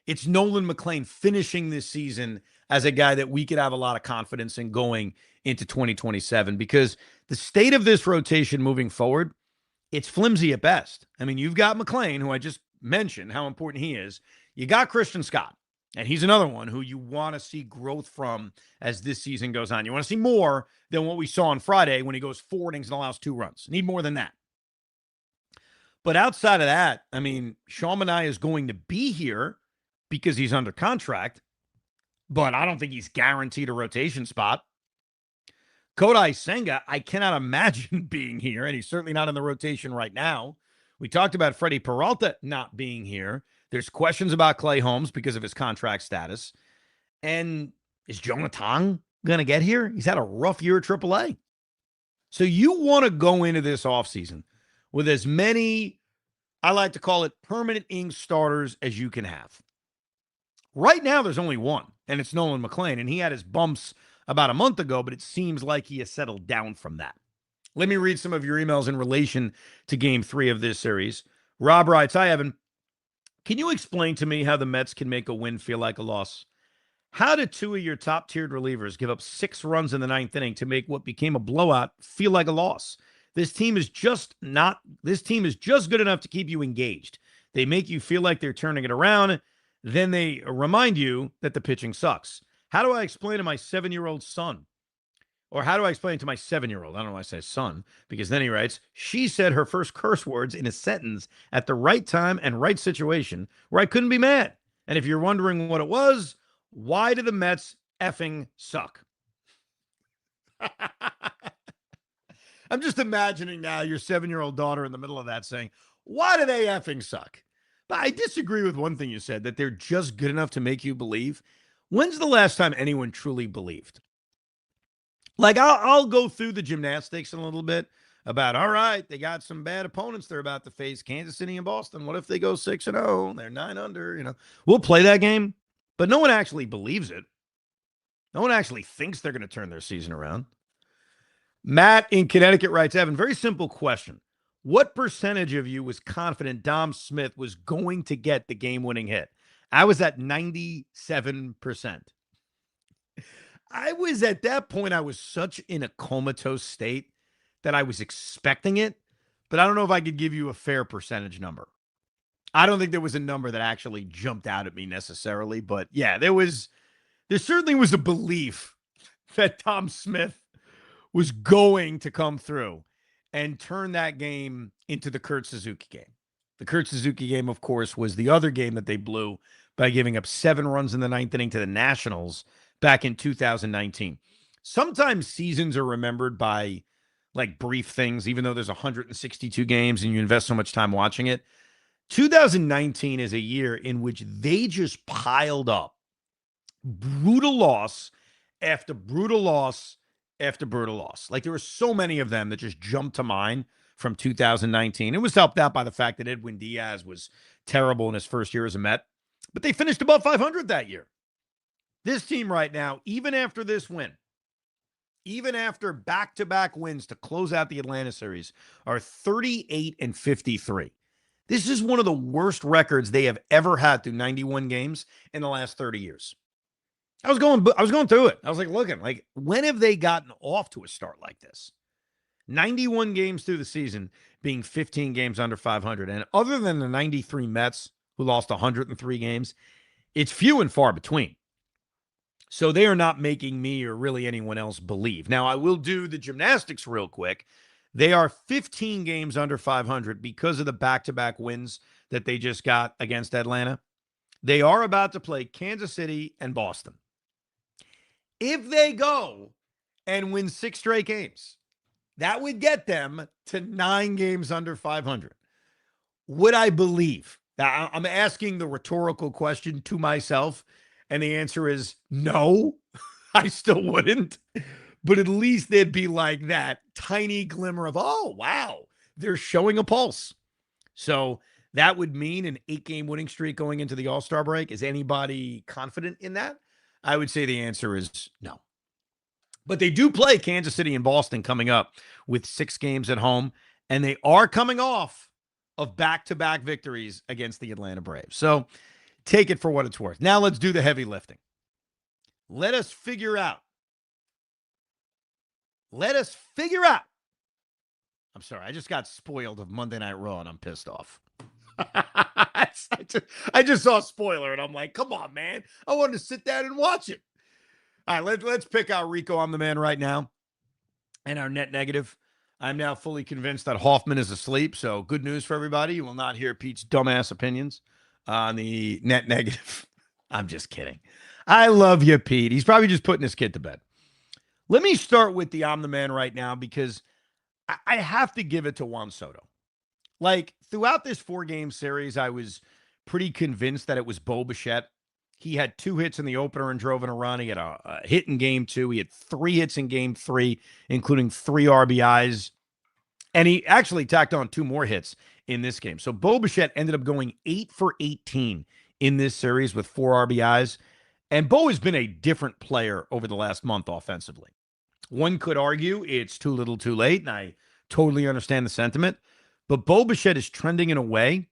It's Nolan McClain finishing this season as a guy that we could have a lot of confidence in going into 2027, because the state of this rotation moving forward, it's flimsy at best. I mean, you've got McClain, who I just mentioned how important he is. You got Christian Scott, and he's another one who you want to see growth from as this season goes on. You want to see more than what we saw on Friday when he goes 4 innings and allows 2 runs. Need more than that. But outside of that, I mean, Sean Manaea is going to be here because he's under contract, but I don't think he's guaranteed a rotation spot. Kodai Senga, I cannot imagine being here, and he's certainly not in the rotation right now. We talked about Freddy Peralta not being here. There's questions about Clay Holmes because of his contract status. And is Jonah Tong going to get here? He's had a rough year at AAA. So you want to go into this offseason with as many, I like to call it, permanent ink starters as you can have. Right now, there's only one, and it's Nolan McLean, and he had his bumps about a month ago, but it seems like he has settled down from that. Let me read some of your emails in relation to Game 3 of this series. Rob writes, hi, Evan. Can you explain to me how the Mets can make a win feel like a loss? How did two of your top-tiered relievers give up 6 runs in the 9th inning to make what became a blowout feel like a loss? This team is just good enough to keep you engaged. They make you feel like they're turning it around. Then they remind you that the pitching sucks. How do I explain to my 7-year-old son? Or how do I explain to my 7-year-old? I don't know why I say son, because then he writes, she said her first curse words in a sentence at the right time and right situation where I couldn't be mad. And if you're wondering what it was, why do the Mets effing suck? I'm just imagining now your 7-year-old daughter in the middle of that saying, why do they effing suck? But I disagree with one thing you said, that they're just good enough to make you believe. When's the last time anyone truly believed? Like, I'll go through the gymnastics a little bit about, all right, they got some bad opponents they're about to face, Kansas City and Boston. What if they go 6-0? They're 9 under, We'll play that game, but no one actually believes it. No one actually thinks they're going to turn their season around. Matt in Connecticut writes, Evan, very simple question. What percentage of you was confident Dom Smith was going to get the game-winning hit? I was at 97%. I was at that point, I was such in a comatose state that I was expecting it, but I don't know if I could give you a fair percentage number. I don't think there was a number that actually jumped out at me necessarily, but yeah, there certainly was a belief that Tom Smith was going to come through and turn that game into the Kurt Suzuki game. The Kurt Suzuki game, of course, was the other game that they blew by giving up 7 runs in the 9th inning to the Nationals back in 2019. Sometimes seasons are remembered by like brief things, even though there's 162 games and you invest so much time watching it. 2019 is a year in which they just piled up brutal loss after brutal loss after brutal loss. Like, there were so many of them that just jumped to mind from 2019. It was helped out by the fact that Edwin Diaz was terrible in his first year as a Met, but they finished above 500 that year. This team right now, even after this win, even after back-to-back wins to close out the Atlanta series, are 38-53. This is one of the worst records they have ever had through 91 games in the last 30 years. I was going through it. I was looking, when have they gotten off to a start like this? 91 games through the season, being 15 games under 500. And other than the 93 Mets, who lost 103 games, it's few and far between. So they are not making me or really anyone else believe. Now, I will do the gymnastics real quick. They are 15 games under 500 because of the back-to-back wins that they just got against Atlanta. They are about to play Kansas City and Boston. If they go and win 6 straight games, that would get them to 9 games under 500. Would I believe? Now, I'm asking the rhetorical question to myself, and the answer is no, I still wouldn't. But at least there'd be like that tiny glimmer of, oh, wow, they're showing a pulse. So that would mean an 8-game winning streak going into the All-Star break. Is anybody confident in that? I would say the answer is no. But they do play Kansas City and Boston coming up with 6 games at home, and they are coming off of back-to-back victories against the Atlanta Braves. So take it for what it's worth. Now let's do the heavy lifting. Let us figure out. I'm sorry, I just got spoiled of Monday Night Raw, and I'm pissed off. I just saw a spoiler, and I'm like, come on, man. I wanted to sit down and watch it. All right, let's pick out Rico. I'm the man right now. And our net negative. I'm now fully convinced that Hoffman is asleep, so good news for everybody. You will not hear Pete's dumbass opinions on the net negative. I'm just kidding. I love you, Pete. He's probably just putting his kid to bed. Let me start with the I'm the man right now because I have to give it to Juan Soto. Like, throughout this 4-game series, I was pretty convinced that it was Bo Bichette. He had 2 hits in the opener and drove in a run. He had a hit in game 2. He had 3 hits in game 3, including 3 RBIs. And he actually tacked on 2 more hits in this game. So Bo Bichette ended up going 8 for 18 in this series with 4 RBIs. And Bo has been a different player over the last month offensively. One could argue it's too little too late, and I totally understand the sentiment. But Bo Bichette is trending in a way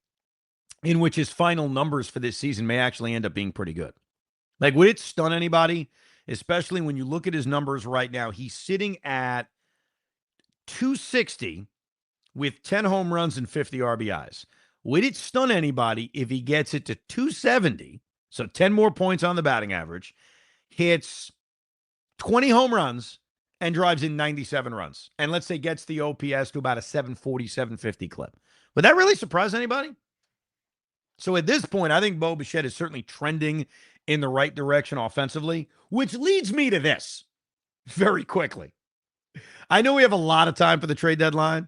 in which his final numbers for this season may actually end up being pretty good. Like, would it stun anybody, especially when you look at his numbers right now? He's sitting at 260 with 10 home runs and 50 RBIs. Would it stun anybody if he gets it to 270, so 10 more points on the batting average, hits 20 home runs, and drives in 97 runs, and let's say gets the OPS to about a 740, 750 clip? Would that really surprise anybody? So at this point, I think Bo Bichette is certainly trending in the right direction offensively, which leads me to this very quickly. I know we have a lot of time for the trade deadline,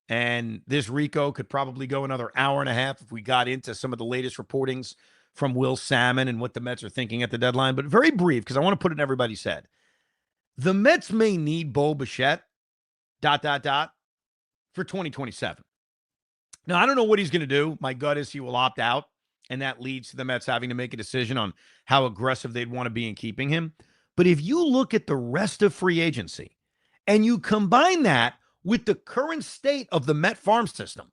and this Rico could probably go another hour and a half if we got into some of the latest reportings from Will Salmon and what the Mets are thinking at the deadline, but very brief because I want to put it in everybody's head. The Mets may need Bo Bichette, ... for 2027. Now, I don't know what he's going to do. My gut is he will opt out, and that leads to the Mets having to make a decision on how aggressive they'd want to be in keeping him. But if you look at the rest of free agency and you combine that with the current state of the Met farm system,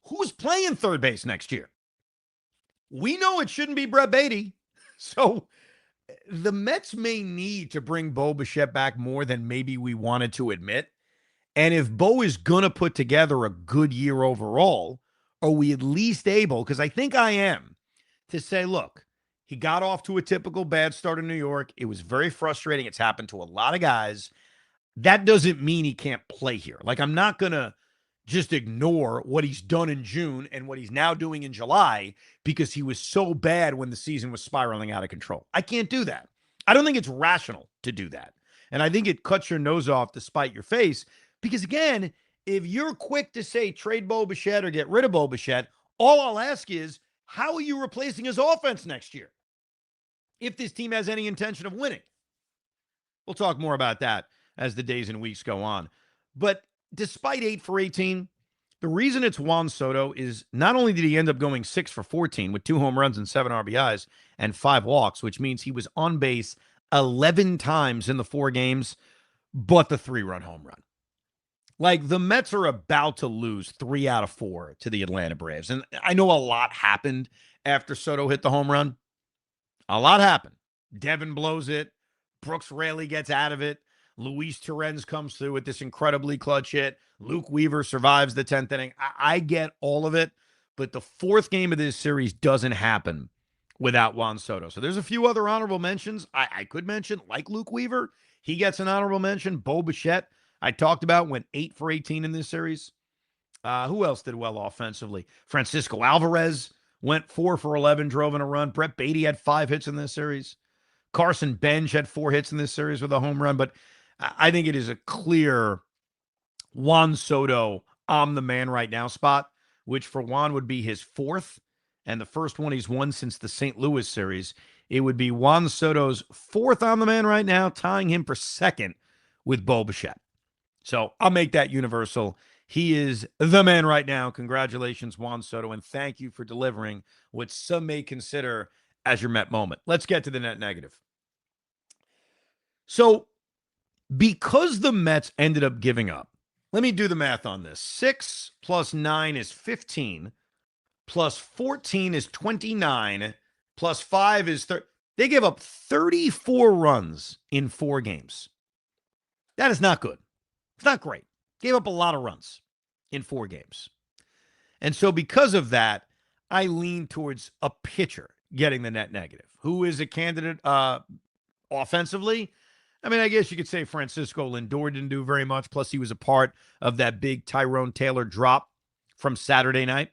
who's playing third base next year? We know it shouldn't be Brett Beatty. So the Mets may need to bring Bo Bichette back more than maybe we wanted to admit. And if Bo is going to put together a good year overall, are we at least able, because I think I am, to say, look, he got off to a typical bad start in New York. It was very frustrating. It's happened to a lot of guys. That doesn't mean he can't play here. Like, I'm not going to just ignore what he's done in June and what he's now doing in July because he was so bad when the season was spiraling out of control. I can't do that. I don't think it's rational to do that. And I think it cuts your nose off to spite your face because, again, if you're quick to say trade Bo Bichette or get rid of Bo Bichette, all I'll ask is, how are you replacing his offense next year if this team has any intention of winning? We'll talk more about that as the days and weeks go on. But despite 8 for 18, the reason it's Juan Soto is not only did he end up going 6 for 14 with 2 home runs and 7 RBIs and 5 walks, which means he was on base 11 times in the 4 games, but the 3-run home run. Like, the Mets are about to lose 3 out of 4 to the Atlanta Braves. And I know a lot happened after Soto hit the home run. A lot happened. Devin blows it. Brooks Raley gets out of it. Luis Torrens comes through with this incredibly clutch hit. Luke Weaver survives the 10th inning. I get all of it, but the 4th game of this series doesn't happen without Juan Soto. So there's a few other honorable mentions I could mention, like Luke Weaver. He gets an honorable mention. Bo Bichette, I talked about, went 8 for 18 in this series. Who else did well offensively? Francisco Alvarez went 4 for 11, drove in a run. Brett Beatty had 5 hits in this series. Carson Benge had 4 hits in this series with a home run. But I think it is a clear Juan Soto, I'm the man right now spot, which for Juan would be his 4th and the first one he's won since the St. Louis series. It would be Juan Soto's 4th I'm the man right now, tying him for 2nd with Bo Bichette. So I'll make that universal. He is the man right now. Congratulations, Juan Soto, and thank you for delivering what some may consider as your Met moment. Let's get to the net negative. So because the Mets ended up giving up, let me do the math on this. 6 plus 9 is 15, plus 14 is 29, plus 5 is 30. They gave up 34 runs in 4 games. That is not good. It's not great. Gave up a lot of runs in 4 games. And so because of that, I lean towards a pitcher getting the net negative. Who is a candidate offensively? I mean, I guess you could say Francisco Lindor didn't do very much. Plus, he was a part of that big Tyrone Taylor drop from Saturday night.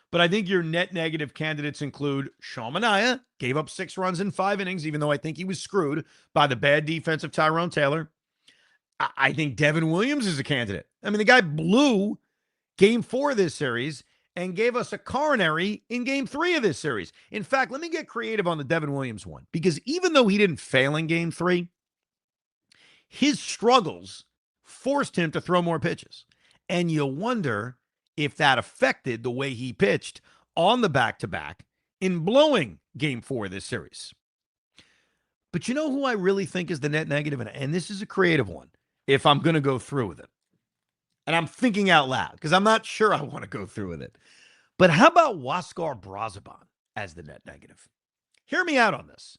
But I think your net negative candidates include Sean Manaea, gave up 6 runs in 5 innings, even though I think he was screwed by the bad defense of Tyrone Taylor. I think Devin Williams is a candidate. I mean, the guy blew game 4 of this series and gave us a coronary in game 3 of this series. In fact, let me get creative on the Devin Williams one, because even though he didn't fail in game 3, his struggles forced him to throw more pitches. And you wonder if that affected the way he pitched on the back-to-back in blowing game 4 of this series. But you know who I really think is the net negative? And this is a creative one, if I'm going to go through with it. And I'm thinking out loud because I'm not sure I want to go through with it. But how about Huascar Braziban as the net negative? Hear me out on this.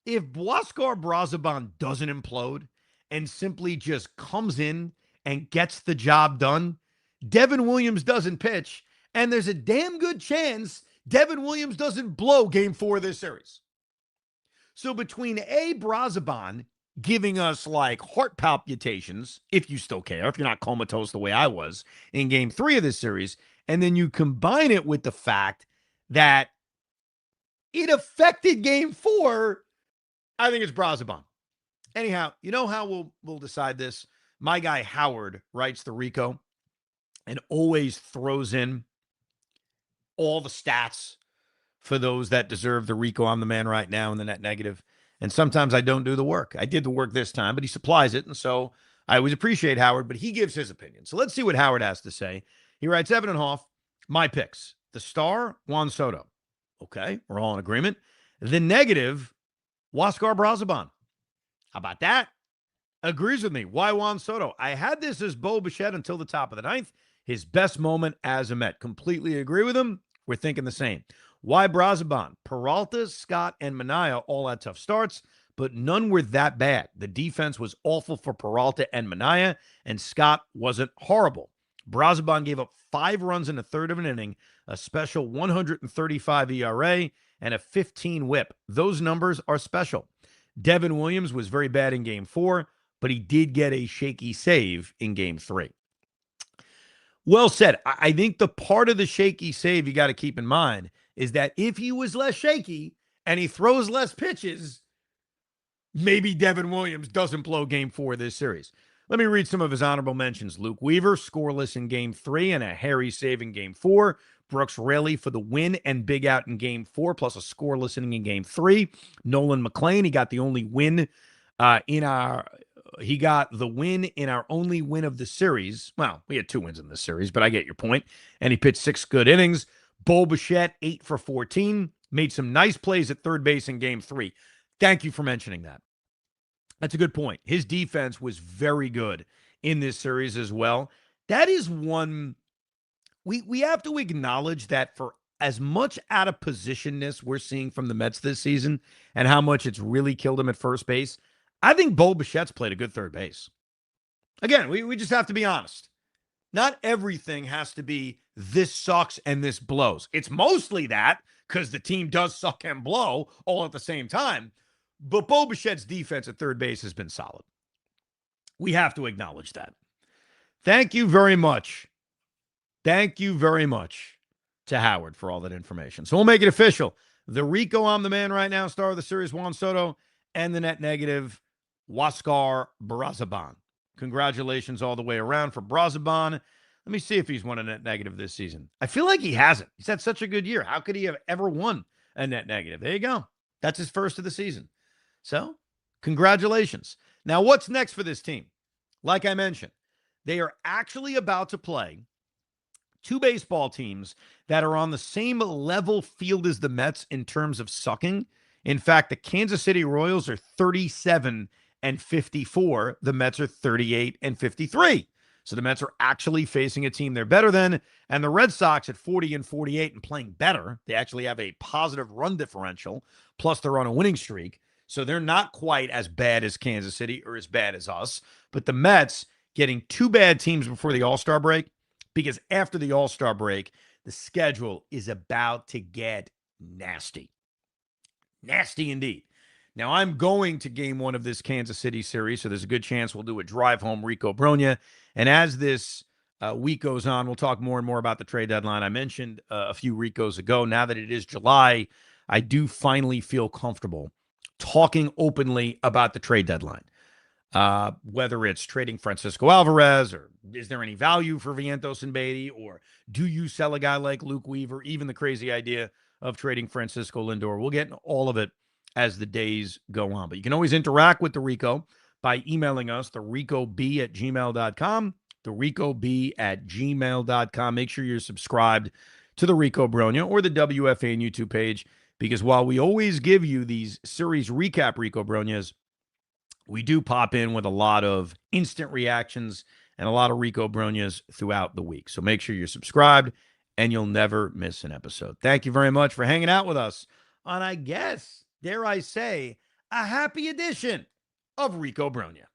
If Huascar Braziban doesn't implode and simply just comes in and gets the job done, Devin Williams doesn't pitch, and there's a damn good chance Devin Williams doesn't blow game 4 of this series. So between Braziban giving us like heart palpitations, if you still care, if you're not comatose the way I was in game 3 of this series, and then you combine it with the fact that it affected game 4, I think it's Braziban. Anyhow, you know how we'll decide this? My guy Howard writes the Rico and always throws in all the stats for those that deserve the Rico I'm the man right now in the net negative. And sometimes I don't do the work. I did the work this time, but he supplies it. And so I always appreciate Howard, but he gives his opinion. So let's see what Howard has to say. He writes, Evan and Hoff, my picks. The star, Juan Soto. Okay, we're all in agreement. The negative, Huascar Braziban. How about that? Agrees with me. Why Juan Soto? I had this as Bo Bichette until the top of the 9th. His best moment as a Met. Completely agree with him. We're thinking the same. Why Braziban? Peralta, Scott, and Manaea all had tough starts, but none were that bad. The defense was awful for Peralta and Manaea, and Scott wasn't horrible. Braziban gave up 5 runs in a third of an inning, a special 135 ERA, and a 15 whip. Those numbers are special. Devin Williams was very bad in game 4, but he did get a shaky save in game 3. Well said. I think the part of the shaky save you got to keep in mind is that if he was less shaky and he throws less pitches, maybe Devin Williams doesn't blow game 4 of this series. Let me read some of his honorable mentions. Luke Weaver, scoreless in game 3 and a hairy save in game 4. Brooks Raley for the win and big out in game 4, plus a scoreless inning in game 3. Nolan McLean, he got the only win He got the win in our only win of the series. Well, we had 2 wins in this series, but I get your point. And he pitched 6 good innings. Bo Bichette, 8 for 14. Made some nice plays at third base in game 3. Thank you for mentioning that. That's a good point. His defense was very good in this series as well. That is one we have to acknowledge that for as much out of positionness we're seeing from the Mets this season and how much it's really killed him at first base, I think Bo Bichette's played a good third base. Again, we just have to be honest. Not everything has to be this sucks and this blows. It's mostly that because the team does suck and blow all at the same time. But Bo Bichette's defense at third base has been solid. We have to acknowledge that. Thank you very much. Thank you very much to Howard for all that information. So we'll make it official. The Rico I'm the man right now, star of the series, Juan Soto, and the net negative, Huascar Braziban. Congratulations all the way around for Braziban. Let me see if he's won a net negative this season. I feel like he hasn't. He's had such a good year. How could he have ever won a net negative? There you go. That's his first of the season. So, congratulations. Now, what's next for this team? Like I mentioned, they are actually about to play 2 baseball teams that are on the same level field as the Mets in terms of sucking. In fact, the Kansas City Royals are 37 and 54. The Mets are 38 and 53. So the Mets are actually facing a team they're better than. And the Red Sox at 40 and 48 and playing better. They actually have a positive run differential. Plus they're on a winning streak. So they're not quite as bad as Kansas City or as bad as us. But the Mets getting 2 bad teams before the All-Star break, because after the All-Star break, the schedule is about to get nasty. Nasty indeed. Now, I'm going to game 1 of this Kansas City series, so there's a good chance we'll do a drive home Rico Brogna. And as this week goes on, we'll talk more and more about the trade deadline. I mentioned a few Ricos ago. Now that it is July, I do finally feel comfortable talking openly about the trade deadline. Whether it's trading Francisco Alvarez, or is there any value for Vientos and Beatty, or do you sell a guy like Luke Weaver, even the crazy idea of trading Francisco Lindor. We'll get into all of it as the days go on. But you can always interact with the Rico by emailing us, thericob@gmail.com, thericob@gmail.com. Make sure you're subscribed to the Rico Brogna or the WFAN YouTube page, because while we always give you these series recap Rico Brognas, we do pop in with a lot of instant reactions and a lot of Rico Brognas throughout the week. So make sure you're subscribed and you'll never miss an episode. Thank you very much for hanging out with us on, I guess, dare I say, a happy edition of Rico Brogna.